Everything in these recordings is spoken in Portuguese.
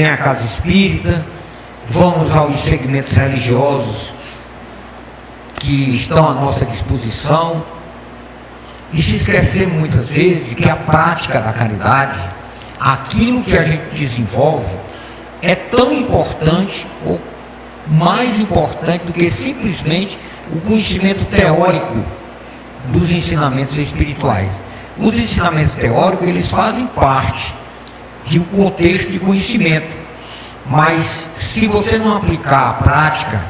vem à casa espírita, vamos aos segmentos religiosos que estão à nossa disposição, e se esquecer muitas vezes que a prática da caridade, aquilo que a gente desenvolve, é tão importante ou mais importante do que simplesmente o conhecimento teórico dos ensinamentos espirituais. Os ensinamentos teóricos, eles fazem parte de um contexto de conhecimento, mas se você não aplicar a prática,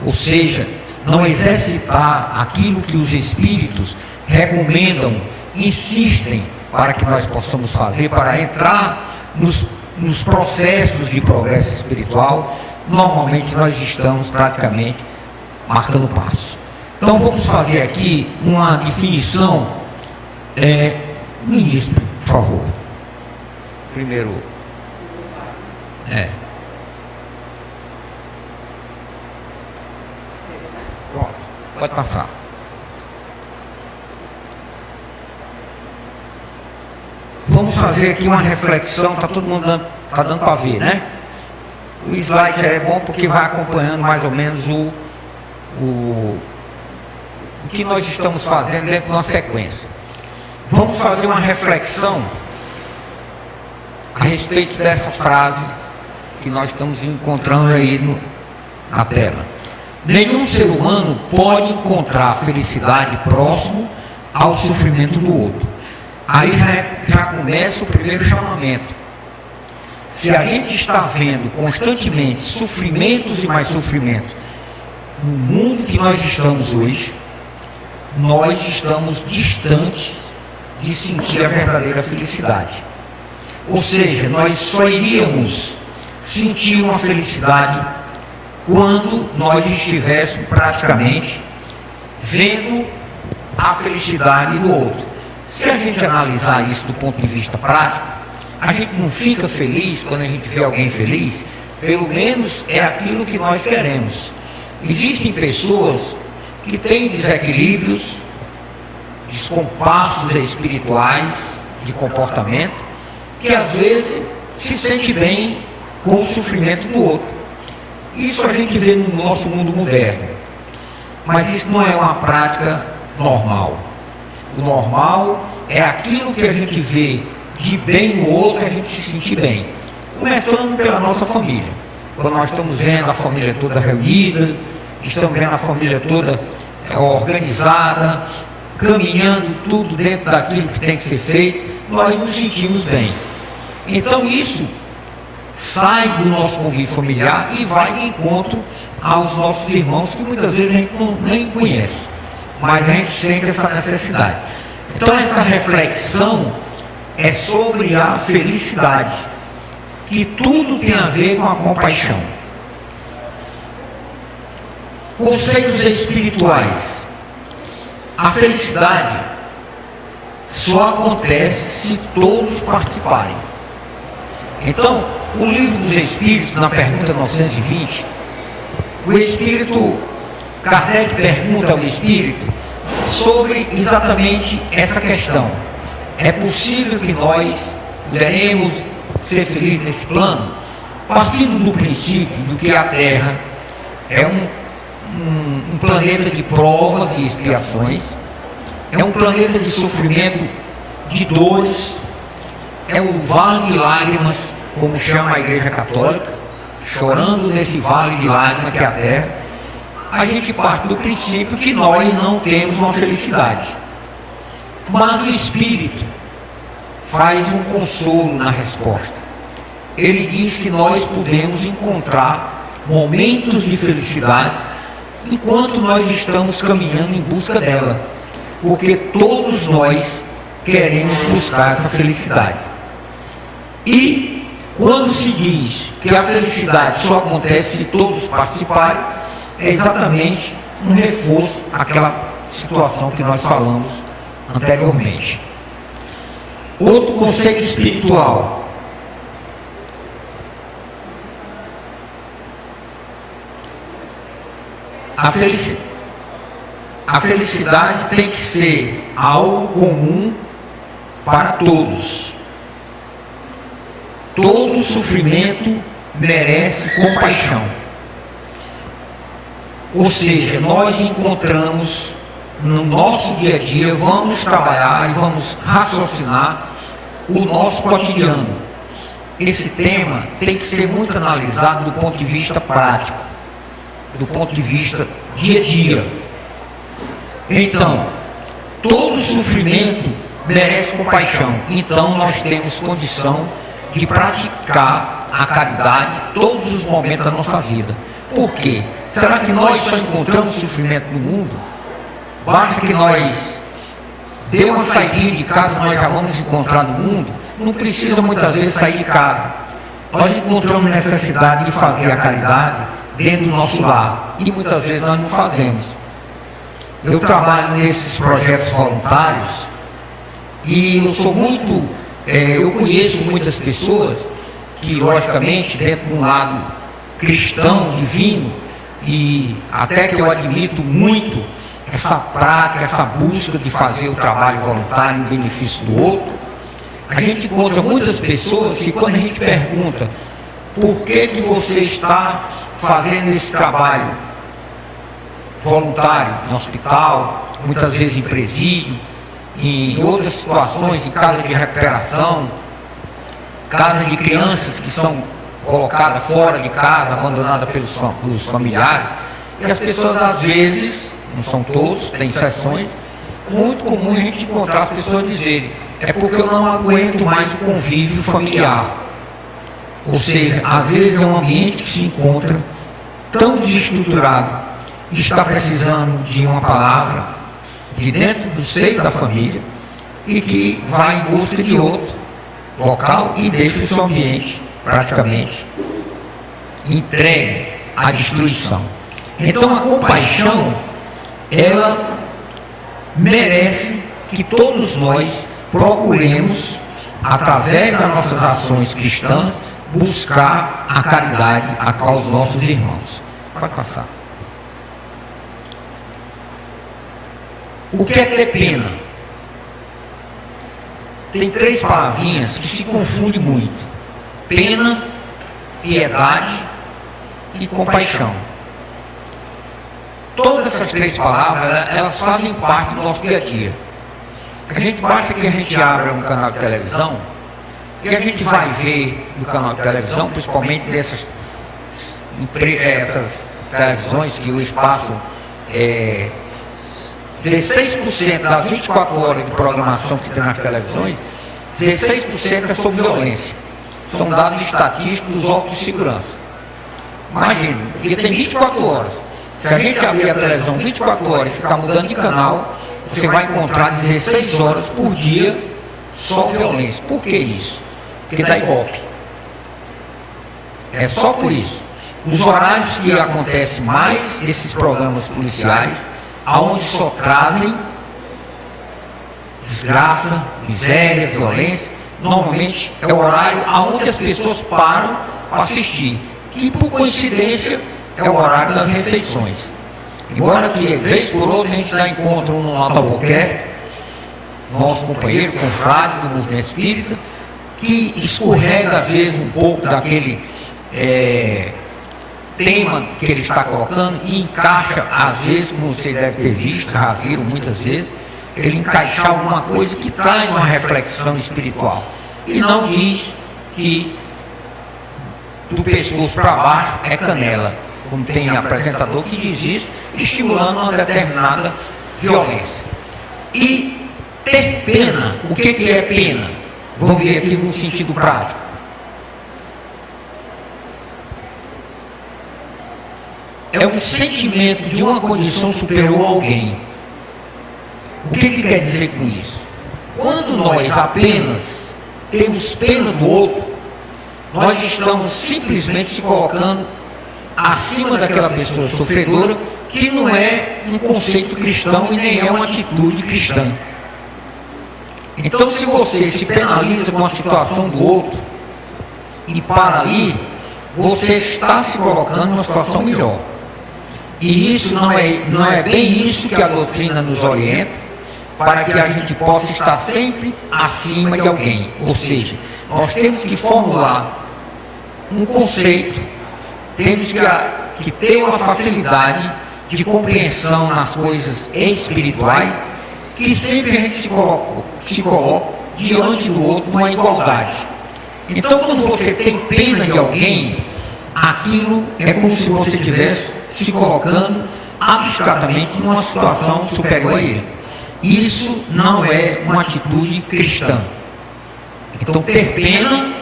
ou seja, não exercitar aquilo que os espíritos recomendam, insistem para que nós possamos fazer, para entrar nos processos de progresso espiritual, normalmente nós estamos praticamente marcando passo. Então vamos fazer aqui uma definição. Ministro, por favor. Primeiro. Pronto, pode passar. Vamos fazer aqui uma reflexão, está todo mundo dando para ver, né? O slide é bom porque vai acompanhando mais ou menos o que nós estamos fazendo dentro de uma sequência. Vamos fazer uma reflexão a respeito dessa frase que nós estamos encontrando aí na tela. Nenhum ser humano pode encontrar felicidade próximo ao sofrimento do outro. Aí já começa o primeiro chamamento. Se a gente está vendo constantemente sofrimentos e mais sofrimentos no mundo que nós estamos hoje, nós estamos distantes de sentir a verdadeira felicidade. Ou seja, nós só iríamos sentir uma felicidade quando nós estivéssemos praticamente vendo a felicidade do outro. Se a gente analisar isso do ponto de vista prático, a gente não fica feliz quando a gente vê alguém feliz, pelo menos é aquilo que nós queremos. Existem pessoas que têm desequilíbrios, descompassos espirituais de comportamento, que às vezes se sente bem com o sofrimento do outro. Isso a gente vê no nosso mundo moderno, mas isso não é uma prática normal. O normal é aquilo que a gente vê de bem no outro, a gente se sentir bem. Começando pela nossa família. Quando nós estamos vendo a família toda reunida, estamos vendo a família toda organizada, caminhando tudo dentro daquilo que tem que ser feito, nós nos sentimos bem. Então isso sai do nosso convívio familiar e vai de encontro aos nossos irmãos que muitas vezes a gente nem conhece, mas a gente sente essa necessidade. Então essa reflexão é sobre a felicidade, que tudo tem a ver com a compaixão. Conceitos espirituais. A felicidade só acontece se todos participarem. Então, o Livro dos Espíritos, na pergunta 920, o Espírito Kardec pergunta ao Espírito sobre exatamente essa questão. É possível que nós poderemos ser felizes nesse plano, partindo do princípio do que a Terra é um planeta de provas e expiações, é um planeta de sofrimento, de dores, é o vale de lágrimas, como chama a Igreja Católica, chorando nesse vale de lágrimas que é a Terra. A gente parte do princípio que nós não temos uma felicidade, mas o Espírito faz um consolo na resposta. Ele diz que nós podemos encontrar momentos de felicidade enquanto nós estamos caminhando em busca dela, porque todos nós queremos buscar essa felicidade. E quando se diz que a felicidade só acontece se todos participarem, é exatamente um reforço àquela situação que nós falamos anteriormente. Outro conceito espiritual. A felicidade tem que ser algo comum para todos. Todo sofrimento merece compaixão. Ou seja, nós encontramos no nosso dia a dia, vamos trabalhar e vamos raciocinar o nosso cotidiano. Esse tema tem que ser muito analisado do ponto de vista prático, do ponto de vista dia a dia. Então, todo sofrimento merece compaixão. Então, nós temos condição de praticar a caridade em todos os momentos da nossa vida. Por quê? Será que nós só encontramos sofrimento no mundo? Basta que nós dê uma saidinha de casa, nós já vamos encontrar no mundo. Não precisa muitas vezes sair de casa. Nós encontramos necessidade de fazer a caridade dentro do nosso lar. E muitas vezes nós não fazemos. Eu trabalho nesses projetos voluntários e eu sou muito, eu conheço muitas pessoas que, logicamente, dentro de um lado cristão, divino, e até que eu admito muito essa prática, essa busca de fazer o trabalho voluntário em benefício do outro, a gente encontra muitas pessoas que, quando a gente pergunta por que você está fazendo esse trabalho voluntário em hospital, muitas vezes em presídio, em outras situações, em casa de recuperação, casa de crianças que são colocadas fora de casa, abandonadas pelos familiares, e as pessoas às vezes, não são todos, tem exceções, muito comum a gente encontrar as pessoas dizerem: é porque eu não aguento mais o convívio familiar. Ou seja, às vezes é um ambiente que se encontra tão desestruturado e está precisando de uma palavra de dentro do seio da família e que vai em busca de outro local e deixa o seu ambiente praticamente entregue à destruição. Então a compaixão, ela merece que todos nós procuremos, através das nossas ações cristãs, buscar a caridade aos nossos irmãos. Pode passar. O que é ter pena? Tem três palavrinhas que se confundem muito: pena, piedade e compaixão. Todas essas três palavras, elas fazem parte do nosso dia a dia. Basta que a gente abra um canal de televisão e a gente vai ver no canal de televisão, principalmente essas televisões que o espaço 16% das 24 horas de programação que tem nas televisões, 16% é sobre violência. São dados estatísticos dos órgãos de segurança. Imagina, porque tem 24 horas. Se a gente abrir a televisão 24 horas e ficar mudando de canal, você vai encontrar 16 horas por dia só violência. Por que isso? Porque dá ibope. É só por isso. Os horários que acontecem mais esses programas policiais, aonde só trazem desgraça, miséria, violência, normalmente é o horário aonde as pessoas param para assistir, que por coincidência é o horário das refeições. Embora que, vez por outra, a gente dá encontro no Alto Albuquerque, nosso companheiro, confrade do movimento espírita, que escorrega às vezes um pouco daquele tema que ele está colocando e encaixa, às vezes, como vocês devem ter visto, já viram muitas vezes, ele encaixar alguma coisa que traz uma reflexão espiritual. E não diz que do pescoço para baixo é canela, como tem apresentador que diz isso, estimulando uma determinada violência. E ter pena, o que é pena? Vamos ver aqui no sentido prático. É um sentimento de uma condição superior a alguém. O que quer dizer com isso? Quando nós apenas temos pena do outro, nós estamos simplesmente se colocando acima daquela pessoa sofredora, que não é um conceito cristão e nem é uma atitude cristã. Então, se você se penaliza com a situação do outro e para ali, você está se colocando numa situação melhor. E isso não é bem isso que a doutrina nos orienta, para que a gente possa estar sempre acima de alguém. Ou seja, nós temos que formular um conceito, temos que ter uma facilidade de compreensão nas coisas espirituais, que sempre a gente se coloca diante do outro numa igualdade. Então, quando você tem pena de alguém, aquilo é como se você estivesse se colocando abstratamente numa situação superior a ele. Isso não é uma atitude cristã. Então, ter pena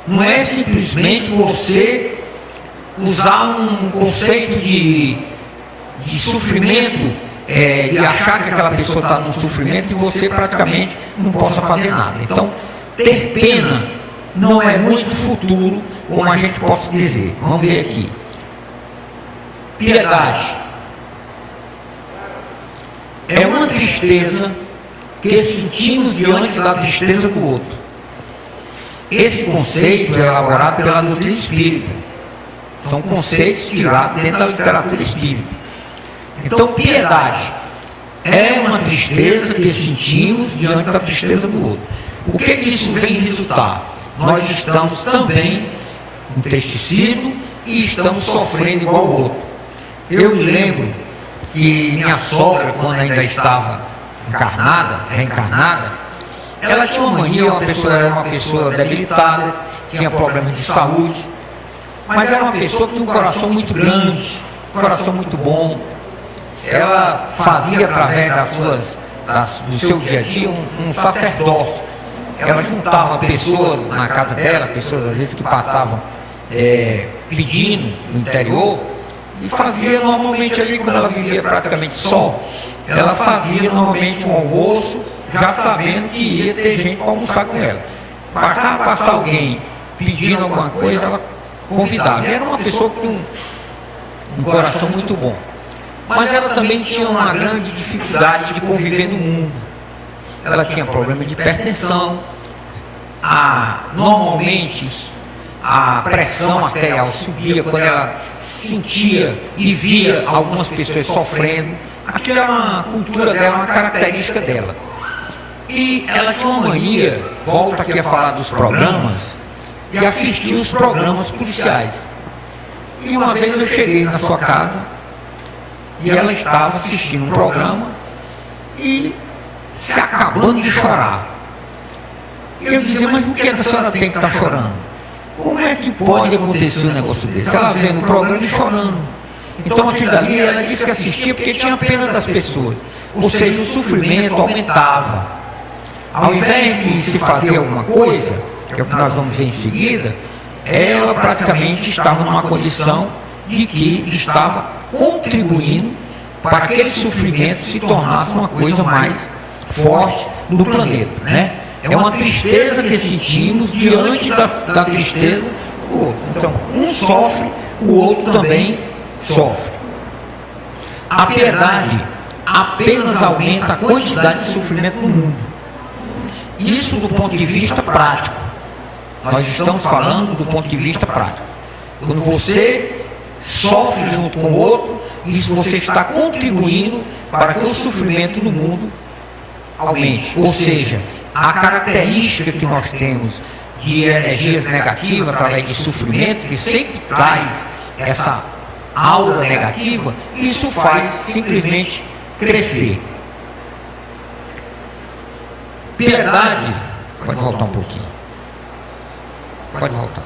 não é simplesmente você usar um conceito de sofrimento, de achar que aquela pessoa está num sofrimento e você praticamente não possa fazer nada. Então, ter pena não é muito futuro, como a gente possa dizer. Vamos ver aqui. Piedade é uma tristeza que sentimos diante da tristeza do outro. Esse conceito é elaborado pela doutrina espírita. São conceitos tirados dentro da literatura espírita. Então, piedade é uma tristeza que sentimos diante da tristeza do outro. O que isso vem resultar? Nós estamos também entristecidos e estamos sofrendo igual ao outro. Eu me lembro que minha sogra, quando ainda estava reencarnada, ela tinha uma mania, era uma pessoa debilitada, tinha problemas de saúde, mas era uma pessoa que tinha um coração muito grande, um coração muito bom. Ela fazia através do seu dia a dia um sacerdócio. Ela juntava pessoas na casa dela, pessoas às vezes que passavam pedindo no interior, e fazia normalmente ali, quando ela vivia praticamente só, ela fazia normalmente um almoço, já sabendo que ia ter gente para almoçar com ela. Bastava passar alguém pedindo alguma coisa, ela convidava. E era uma pessoa que tinha um coração muito bom. Mas ela também tinha uma grande dificuldade de conviver no mundo. Ela tinha problema de hipertensão. Normalmente a pressão arterial subia quando ela sentia e via algumas pessoas sofrendo. Aquilo era uma cultura dela, uma característica dela. E ela tinha uma mania, volta aqui a falar dos programas, de assistir os programas policiais. E uma vez eu cheguei na sua casa e ela estava assistindo um programa e se acabando de chorar. E eu dizia, mas por que a senhora tem que estar chorando? Como é que pode acontecer um negócio desse? Ela vendo o programa e chorando. Então aquilo dali, ela disse que assistia porque tinha pena das pessoas. Ou seja, o sofrimento aumentava. Ao invés de se fazer alguma coisa, que é o que nós vamos ver em seguida, ela praticamente estava numa condição de que estava contribuindo para que aquele sofrimento se tornasse uma coisa mais forte no planeta, né? É uma tristeza que sentimos diante da tristeza do outro. Então, um sofre, o outro também sofre. A piedade apenas aumenta a quantidade de sofrimento no mundo. Isso do ponto de vista prático. Nós estamos falando do ponto de vista prático. Quando você sofre junto com o outro, isso você está contribuindo para que o sofrimento no mundo aumente. Ou seja, a característica que nós temos de energias negativas através de sofrimento, que sempre traz essa aura negativa, isso faz simplesmente crescer. Piedade, pode voltar um pouquinho. Pode voltar.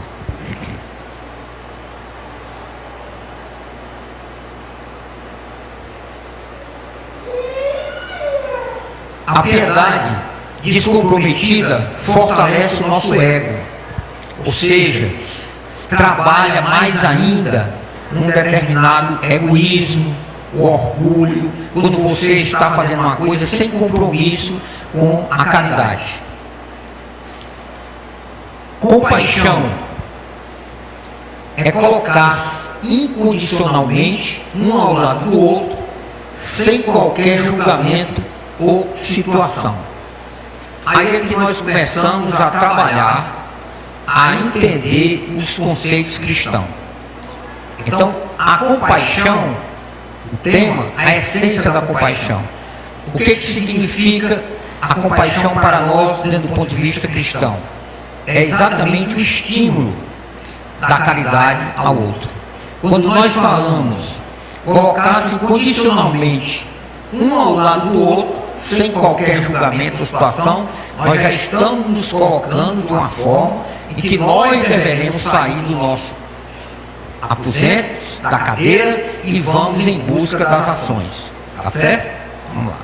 A piedade descomprometida fortalece o nosso ego, ou seja, trabalha mais ainda num determinado egoísmo, o orgulho, quando você está fazendo uma coisa sem compromisso com a caridade. Compaixão é colocar-se incondicionalmente um ao lado do outro, sem qualquer julgamento ou situação. Aí é que nós começamos a trabalhar, a entender os conceitos cristãos. Então, a compaixão, o tema, a essência da compaixão. O que significa a compaixão para nós, dentro do ponto de vista cristão? É exatamente o estímulo da caridade ao outro. Quando nós falamos colocar-se condicionalmente um ao lado do outro, sem qualquer julgamento ou situação, nós já estamos nos colocando de uma forma em que nós deveremos sair do nosso aposento, da cadeira, e vamos em busca das ações. Tá certo? Vamos lá.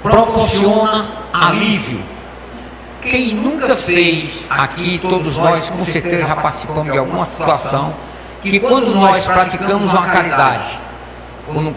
Proporciona alívio. Quem nunca fez aqui, todos nós com certeza já participamos de alguma situação que quando nós praticamos uma caridade,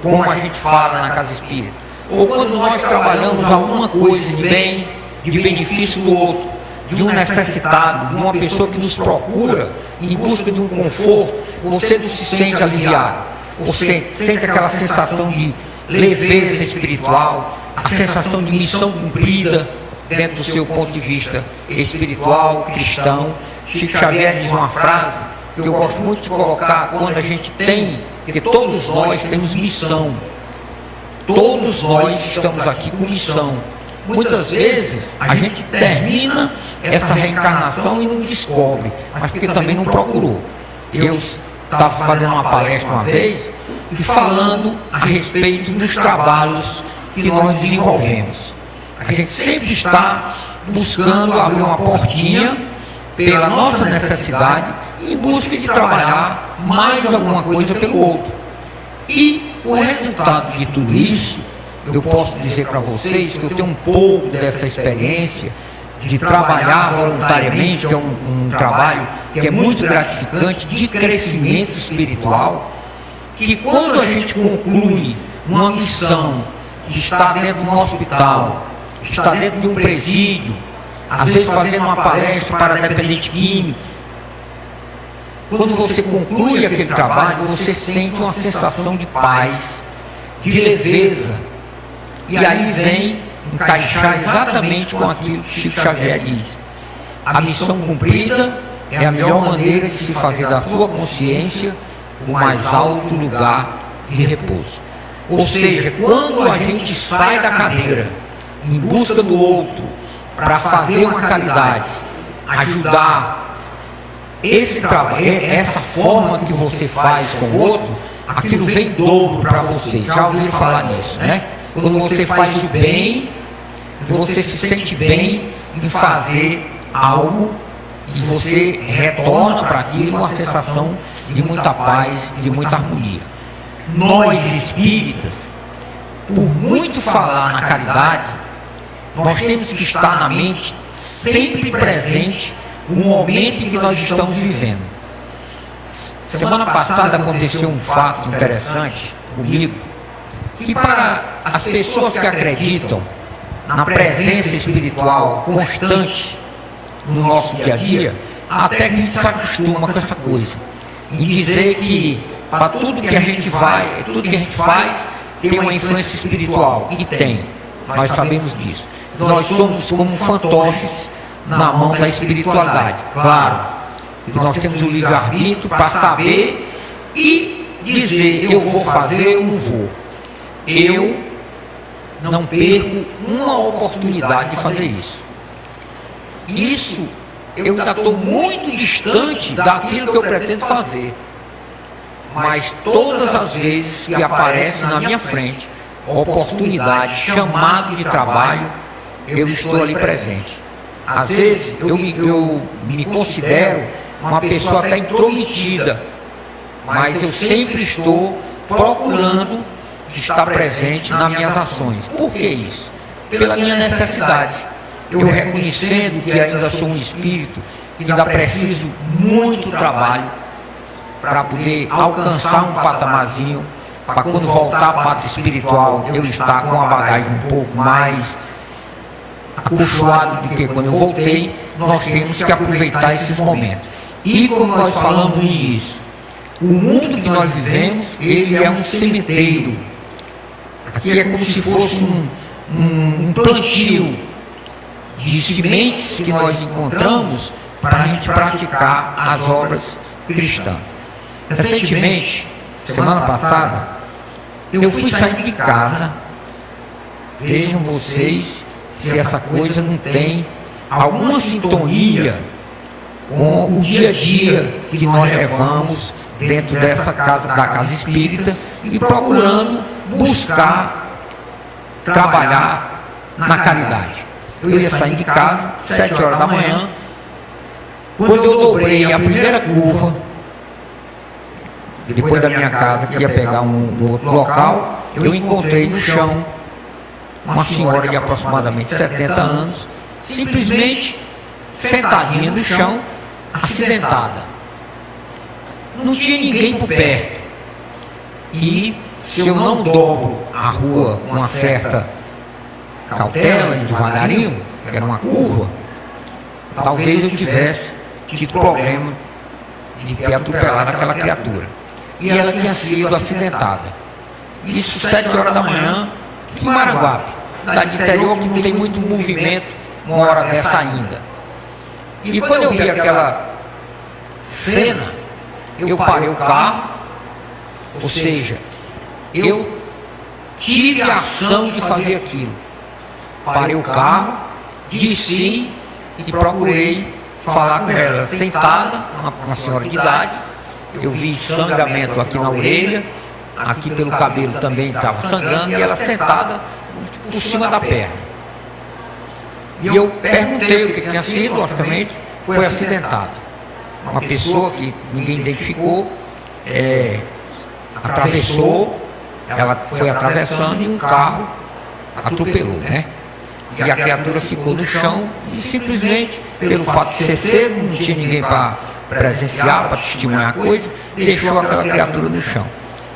como a gente fala na casa espírita, ou quando nós trabalhamos alguma coisa de bem, de benefício do outro, de um necessitado, de uma pessoa que nos procura em busca de um conforto, você não se sente aliviado, você sente aquela sensação de leveza espiritual, a sensação de missão cumprida dentro do seu ponto de vista espiritual, cristão. Chico Xavier diz uma frase que eu gosto muito de colocar quando a gente tem, porque todos nós temos missão, todos nós estamos aqui com missão. Muitas vezes a gente termina essa reencarnação e não descobre, mas porque também não procurou. Eu estava fazendo uma palestra uma vez e falando a respeito dos trabalhos que nós desenvolvemos. A gente sempre está buscando abrir uma portinha pela nossa necessidade, em busca de trabalhar mais alguma coisa pelo outro. E o resultado de tudo isso, eu posso dizer para vocês que eu tenho um pouco dessa experiência de trabalhar voluntariamente, que é um trabalho que é muito gratificante, de crescimento espiritual, que quando a gente conclui uma missão de estar dentro de um hospital, estar dentro de um presídio, às vezes fazendo uma palestra para dependentes químicos, quando você conclui aquele trabalho, você sente uma sensação de paz, de leveza, e aí vem encaixar exatamente com aquilo que Chico Xavier diz: a missão cumprida é a melhor maneira de se fazer da sua consciência o mais alto lugar de repouso. Ou seja, quando a gente sai da cadeira em busca do outro para fazer uma caridade, ajudar, esse trabalho, essa forma que você faz com o outro, aquilo vem dobro para você. Já ouviram falar nisso, né? Quando você faz o bem, você se sente bem em fazer algo e você retorna para aquilo uma sensação de muita paz, de muita harmonia. Nós espíritas, por muito falar na caridade, nós temos que estar na mente sempre presente o momento em que nós estamos vivendo. Semana passada aconteceu um fato interessante comigo, que para as pessoas que acreditam na presença espiritual constante no nosso dia a dia, até que a gente se acostuma com essa coisa, em dizer que para tudo que a gente vai, tudo que a gente faz tem uma influência espiritual, e tem, nós sabemos disso. Nós somos como fantoches na mão da espiritualidade, claro, que nós temos o livre-arbítrio para saber e dizer: eu vou fazer ou não vou. Eu não perco uma oportunidade de fazer isso. Isso eu ainda estou muito distante daquilo que eu pretendo fazer, mas todas as vezes que aparece na minha frente oportunidade, chamado de trabalho, eu estou ali presente. Às vezes eu me considero uma pessoa até intrometida, mas eu sempre estou procurando estar presente nas minhas ações. Por que isso? Pela minha necessidade. Eu reconhecendo que ainda sou um espírito, que ainda preciso muito trabalho para poder alcançar um patamarzinho, para quando voltar à parte espiritual eu estar com uma bagagem um pouco mais acolchoado do que quando eu voltei. Nós temos que aproveitar esses momentos. E como nós falamos no início, o mundo que nós vivemos, ele é um cemitério. Aqui é como se fosse um plantio de sementes que nós encontramos para a gente praticar as obras cristãs. Recentemente, semana passada, eu fui saindo de casa. Vejam vocês se essa coisa não tem alguma sintonia com o dia a dia que nós levamos dentro dessa casa, da casa espírita, e procurando buscar trabalhar na caridade. Eu ia saindo de casa 7 horas da manhã. Quando eu dobrei a primeira curva, depois da minha casa, que ia pegar um outro local, eu encontrei no chão uma senhora de aproximadamente 70 anos, simplesmente sentadinha no chão, acidentada. Não tinha ninguém por perto. E se eu não dobro a rua com uma certa cautela e devagarinho, que era uma curva, talvez eu tivesse tido problema de ter atropelado aquela criatura. E ela tinha sido acidentada. Isso 7 horas da manhã, em Maranguape, cidade interior que não tem muito movimento uma hora dessa ainda. E quando eu vi aquela cena, eu parei o carro, ou seja, eu tive a ação de fazer aquilo. Parei o carro, desci e procurei falar com ela, sentada, uma senhora de idade. Eu vi sangramento aqui na orelha, aqui pelo cabelo também estava sangrando, e ela sentada por cima da perna. E eu perguntei o que tinha sido, logicamente, foi acidentada. Uma pessoa que ninguém identificou, atravessou, ela foi atravessando e um carro atropelou, né? E a criatura ficou no chão e simplesmente, pelo fato de ser cedo, não tinha ninguém para presenciar, para testemunhar a coisa, deixou aquela criatura no chão.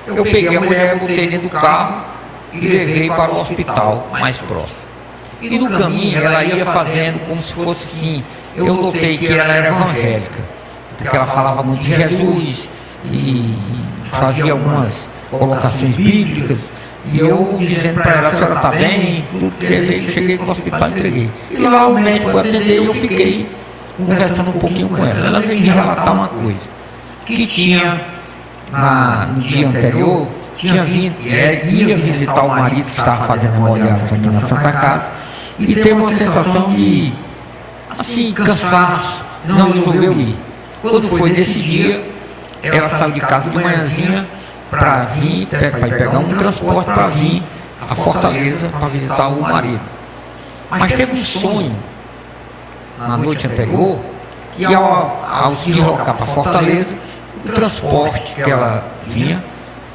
Eu peguei a mulher, botei dentro do carro e levei para o hospital mais próximo. E no caminho ela ia fazendo como se fosse assim. Eu notei que ela era evangélica, porque ela falava muito de Jesus e fazia algumas colocações bíblicas. E eu dizendo para ela, a senhora está bem? Tudo, levei, cheguei no hospital e entreguei. E lá o médico foi atender e eu fiquei conversando um pouquinho com ela. Ela veio me relatar uma coisa, que tinha no dia anterior, tinha vindo, ia visitar o marido que estava fazendo hemodiálise aqui na Santa Casa, e teve uma sensação de, assim, cansaço, não resolveu ir. Quando foi nesse dia, ela saiu de casa de manhãzinha para vir, para pegar um transporte para vir a Fortaleza para visitar o marido. Mas teve um sonho na noite anterior que ao se deslocar para Fortaleza, o transporte que ela vinha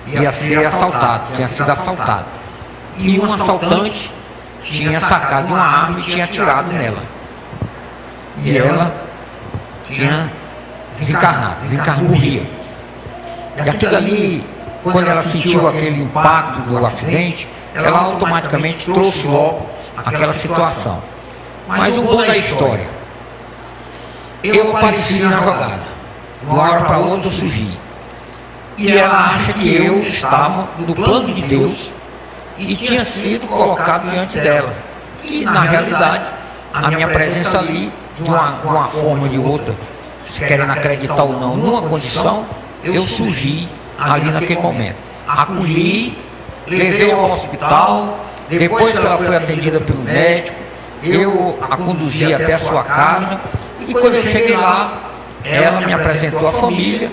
ia ser assaltado, tinha sido assaltado. E um assaltante tinha sacado de uma arma e tinha atirado nela. E ela tinha desencarnado, morria. E aquilo ali, quando ela sentiu aquele impacto do acidente, ela automaticamente trouxe logo aquela situação. Mas o bom da história, eu apareci na jogada, de uma hora para outra eu surgi. E ela acha que eu estava no plano de Deus e tinha sido colocado diante dela. E na realidade, a minha presença ali, de uma forma ou de outra, se querendo acreditar ou não, numa condição, eu surgi ali naquele momento. Acolhi, levei ao hospital, depois que ela foi atendida pelo médico, eu a conduzi até a sua casa, e quando eu cheguei lá, ela me apresentou a família,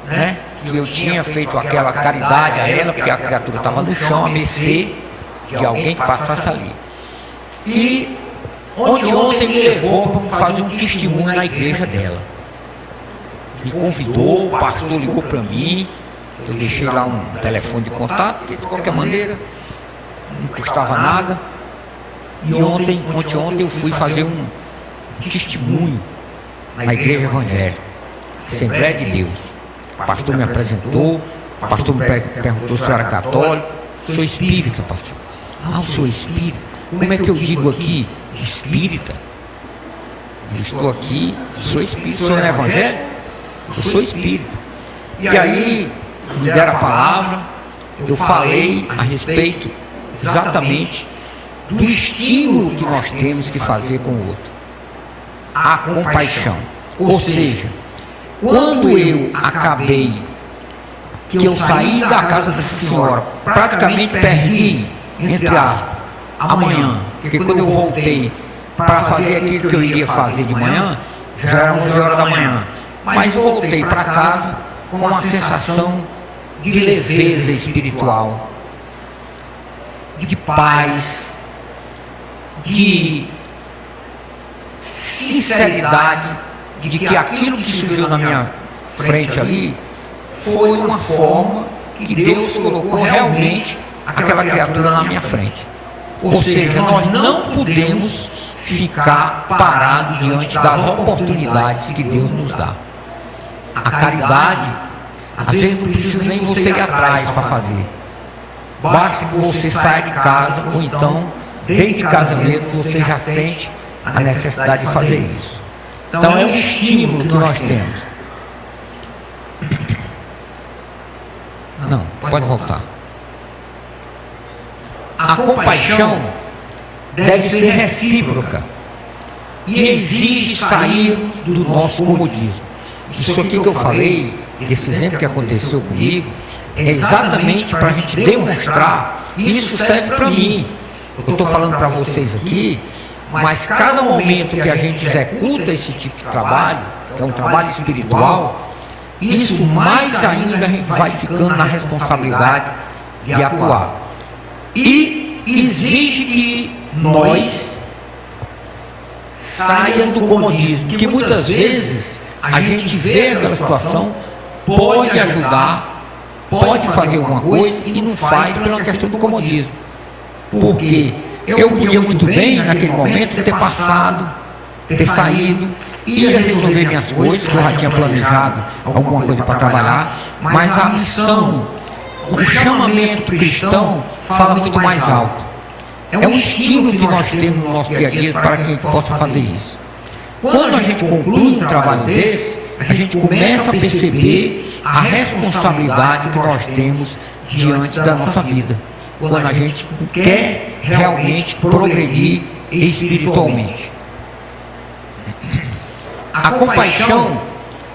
né, que eu tinha feito aquela caridade a ela, porque a criatura estava no chão, a mercê de alguém que passasse ali. E ontem me levou para fazer um testemunho na igreja dela. Me convidou, o pastor ligou para mim, eu deixei lá um telefone de contato, porque de qualquer maneira não custava nada. E ontem eu fui fazer um testemunho na igreja evangélica, Assembleia de Deus. O pastor me apresentou, o pastor me perguntou se eu era católico. Sou espírita, pastor. Ah, eu sou espírita. Como é que eu digo aqui? Espírita. Eu estou aqui, sou espírita. Sou evangélico? Eu sou espírita. E aí, me deram a palavra, eu falei a respeito exatamente do estímulo que nós temos que fazer com o outro. A compaixão. Ou seja, quando eu acabei, que eu saí da casa dessa senhora, praticamente perdi, entre aspas, a manhã, porque quando eu voltei para fazer aquilo que eu iria fazer de manhã, já eram 11 horas da manhã, mas eu voltei para casa com uma sensação de leveza espiritual, de paz, de sinceridade, de que aquilo que surgiu na minha frente ali foi uma forma que Deus colocou realmente aquela criatura na minha frente. Ou seja, nós não podemos ficar parados diante das oportunidades que Deus nos dá. A caridade, às vezes não precisa nem você ir atrás para fazer. Basta que você saia de casa, ou então, dentro de casa mesmo, você já sente a necessidade de fazer isso. Então é um estímulo que nós temos. Não, pode voltar. A compaixão deve ser recíproca e exige sair do nosso comodismo. Isso aqui que eu falei, esse exemplo que aconteceu comigo, é exatamente para a gente demonstrar, e isso serve para mim. Eu estou falando para vocês aqui, mas cada momento que a gente executa esse tipo de trabalho, que é um trabalho espiritual, isso mais ainda a gente vai ficando na responsabilidade de atuar. E exige que nós saia do comodismo, que muitas vezes a gente vê aquela situação, pode ajudar, pode fazer alguma coisa e não faz pela questão do comodismo. Porque eu podia muito bem naquele momento ter passado, ter saído, ia resolver minhas coisas, que eu já tinha planejado alguma coisa para trabalhar, mas a missão, o chamamento cristão fala muito mais alto. É um estímulo que nós temos no nosso dia a dia para que a gente possa fazer isso. Quando a gente conclui um trabalho desse, a gente começa a perceber a responsabilidade que nós temos diante da nossa vida, quando a gente quer realmente progredir espiritualmente. A compaixão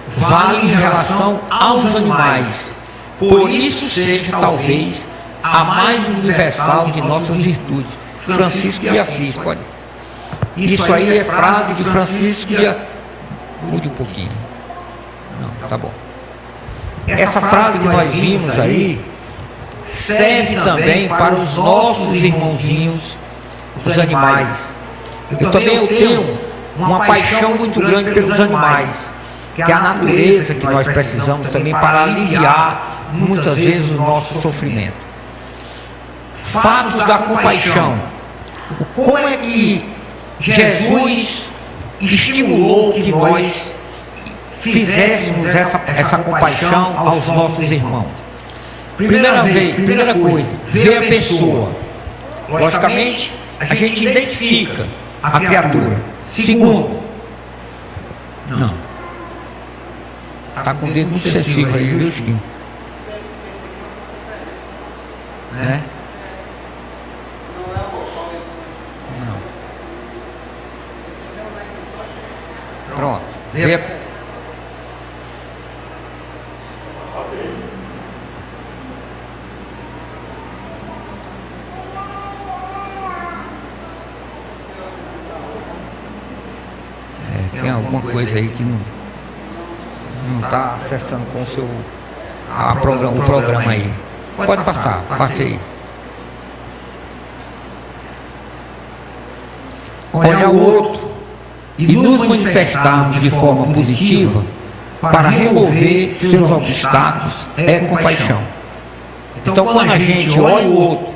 vale em relação aos animais, por isso seja talvez a mais universal de nossas virtudes. Francisco de Assis, pode. Isso aí é frase de Francisco de Assis. Mude um pouquinho. Não, tá bom. Essa frase que nós vimos aí serve também para os nossos irmãozinhos, os animais. Eu tenho uma paixão muito grande pelos animais, que é a natureza que nós precisamos também para aliviar muitas vezes o nosso sofrimento. Fatos da compaixão. Como é que Jesus estimulou que nós fizéssemos essa compaixão aos nossos irmãos? Primeira coisa, ver a pessoa. Logicamente, a gente identifica a criatura. Segundo, não. Está com o dedo muito excessivo aí, viu, Chiquinho? Né? Não. Pronto. Tem alguma coisa aí que não está acessando com o seu o programa aí. Pode passar, passe aí. Olhar o outro e nos manifestarmos de forma positiva para remover seus obstáculos é compaixão. Então, quando a gente olha o outro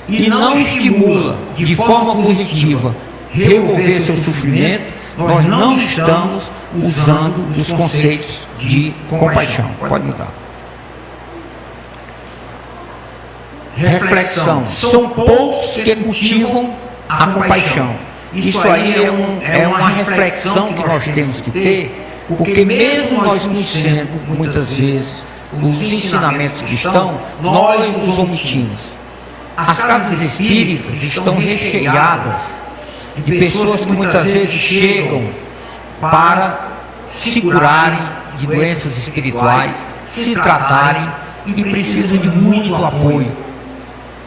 e não estimula de forma positiva remover seu sofrimento, nós não estamos usando os conceitos de compaixão. Pode mudar. Reflexão. São poucos que cultivam a compaixão. Isso aí é uma reflexão que nós temos que ter, porque mesmo nós conhecendo muitas vezes os ensinamentos cristãos, nós os omitimos. As casas espíritas estão recheadas de pessoas que muitas vezes chegam para se curarem de doenças espirituais, se tratarem e precisam de muito apoio.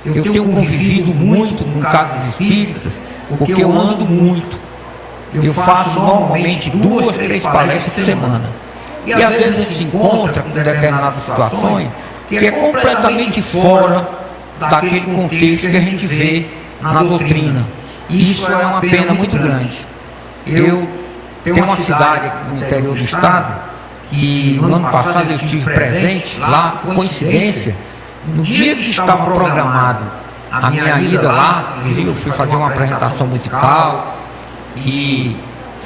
Eu tenho convivido muito com casas espíritas, porque eu ando muito. eu faço normalmente 2, 3 palestras por semana. E às vezes a gente se encontra com determinadas situações que é completamente fora daquele contexto que a gente vê na doutrina. E isso é uma pena muito grande. Eu tenho uma cidade aqui no interior do estado que no ano passado eu estive presente lá, por coincidência, no dia que estava programado a minha ida lá, inclusive eu fui fazer uma apresentação musical e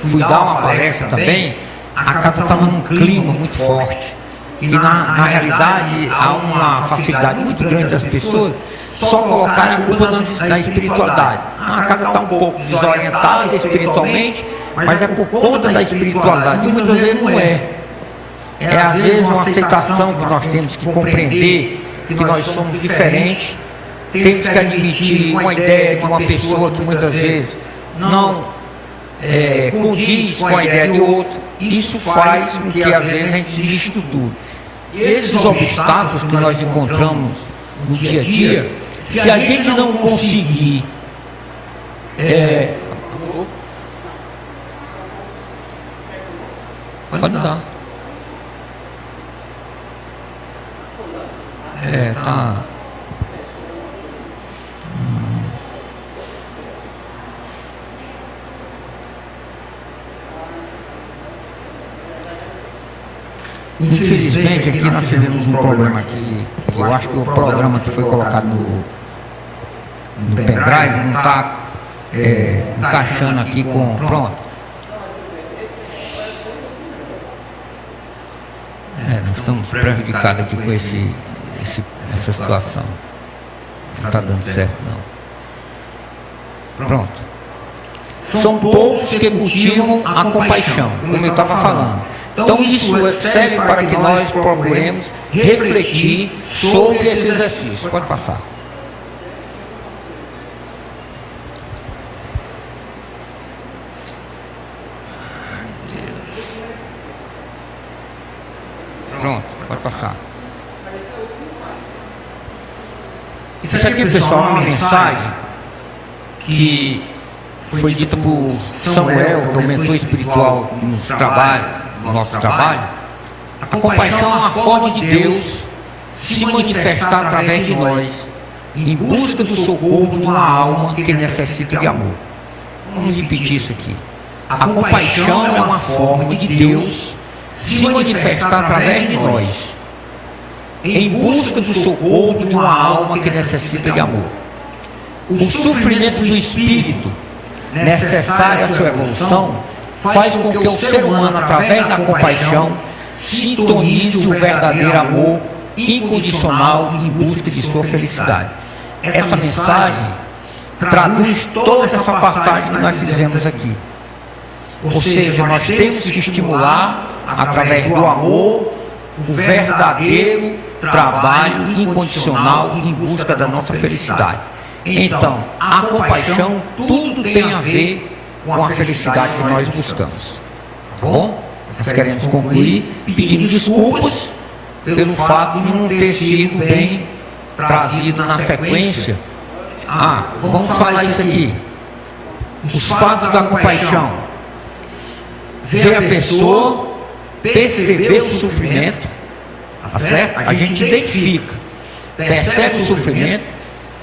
fui dar uma palestra também. A casa estava num clima muito forte, que na realidade há uma facilidade muito grande das pessoas só colocarem a culpa na espiritualidade. A casa está um pouco desorientada espiritualmente, mas é por conta da espiritualidade, e muitas vezes não é. É às vezes uma aceitação que nós temos que compreender que nós somos diferentes, temos que admitir uma ideia de uma pessoa que muitas vezes não condiz com a ideia de outro. Isso faz com que às vezes a gente se desestruture. E esses obstáculos que nós encontramos no dia a dia, se a gente não conseguir pode dar. Tá. Infelizmente aqui nós tivemos um problema aqui, que eu acho que o programa que foi colocado no pendrive não está encaixando aqui com... Pronto. Nós estamos prejudicados aqui com essa situação. Não está dando certo não. Pronto. São poucos que cultivam a compaixão, como eu estava falando. Então isso serve para que nós procuremos refletir sobre esse exercício. Pode passar. Pronto, pode passar. Isso aqui, pessoal, é uma mensagem que foi dita por Samuel, que é o mentor espiritual no nosso trabalho. A compaixão é uma forma de Deus se manifestar através de nós, em busca do socorro de uma alma que necessita de amor. Vamos repetir isso aqui. A compaixão é uma forma de Deus se manifestar através de nós, em busca do socorro de uma alma que necessita de amor. O sofrimento do espírito, necessário à sua evolução, faz com que o ser humano, através da compaixão, sintonize o verdadeiro amor incondicional em busca de sua felicidade. Essa mensagem traduz toda essa passagem que nós fizemos aqui. Ou seja, nós temos que estimular, através do amor, o verdadeiro trabalho incondicional em busca da nossa felicidade. Então, a compaixão tudo tem a ver com a felicidade que nós buscamos. Tá bom? Nós queremos concluir pedindo desculpas pelo fato de não ter sido bem trazido na sequência. Vamos falar isso aqui. Os fatos da compaixão. Ver a pessoa, perceber o sofrimento, tá certo? A gente identifica, percebe o sofrimento,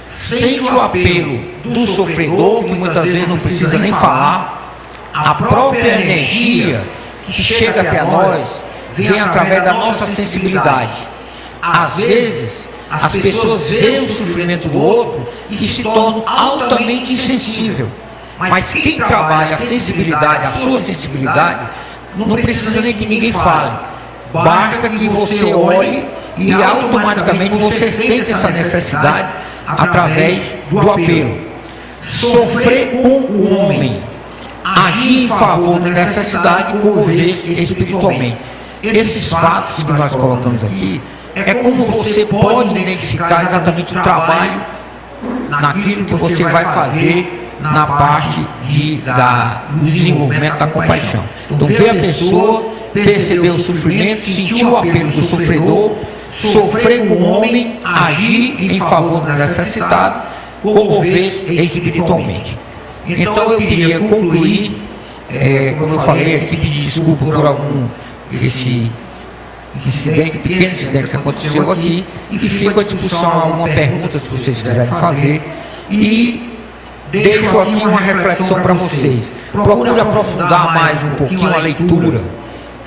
sente o apelo do sofredor, que muitas vezes não precisa nem falar. A própria energia que chega até nós vem através da nossa sensibilidade. Às vezes, as pessoas veem o sofrimento do outro e se tornam altamente insensíveis. Mas quem trabalha a sensibilidade, a sua sensibilidade, não precisa nem que ninguém fale. Basta que você olhe e automaticamente você sente essa necessidade através do apelo. Sofrer com o homem, agir em favor da necessidade e comover-se espiritualmente. Esses fatos que nós colocamos aqui é como você pode identificar exatamente o trabalho naquilo que você vai fazer na parte do desenvolvimento da compaixão. Então, ver a pessoa, perceber o sofrimento, sentir o apelo do sofredor, sofrer com o homem, agir em favor do necessitado, comover-se espiritualmente. Então, eu queria concluir como eu falei aqui, pedir desculpa por algum esse incidente, pequeno incidente que aconteceu aqui, e fico à disposição alguma pergunta se vocês quiserem fazer, e deixo aqui uma reflexão para vocês. Procure aprofundar mais um pouquinho a leitura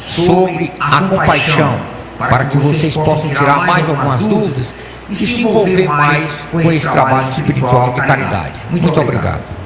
sobre a compaixão, para que vocês possam tirar mais algumas dúvidas e se envolver mais com esse trabalho espiritual de caridade. Muito obrigado.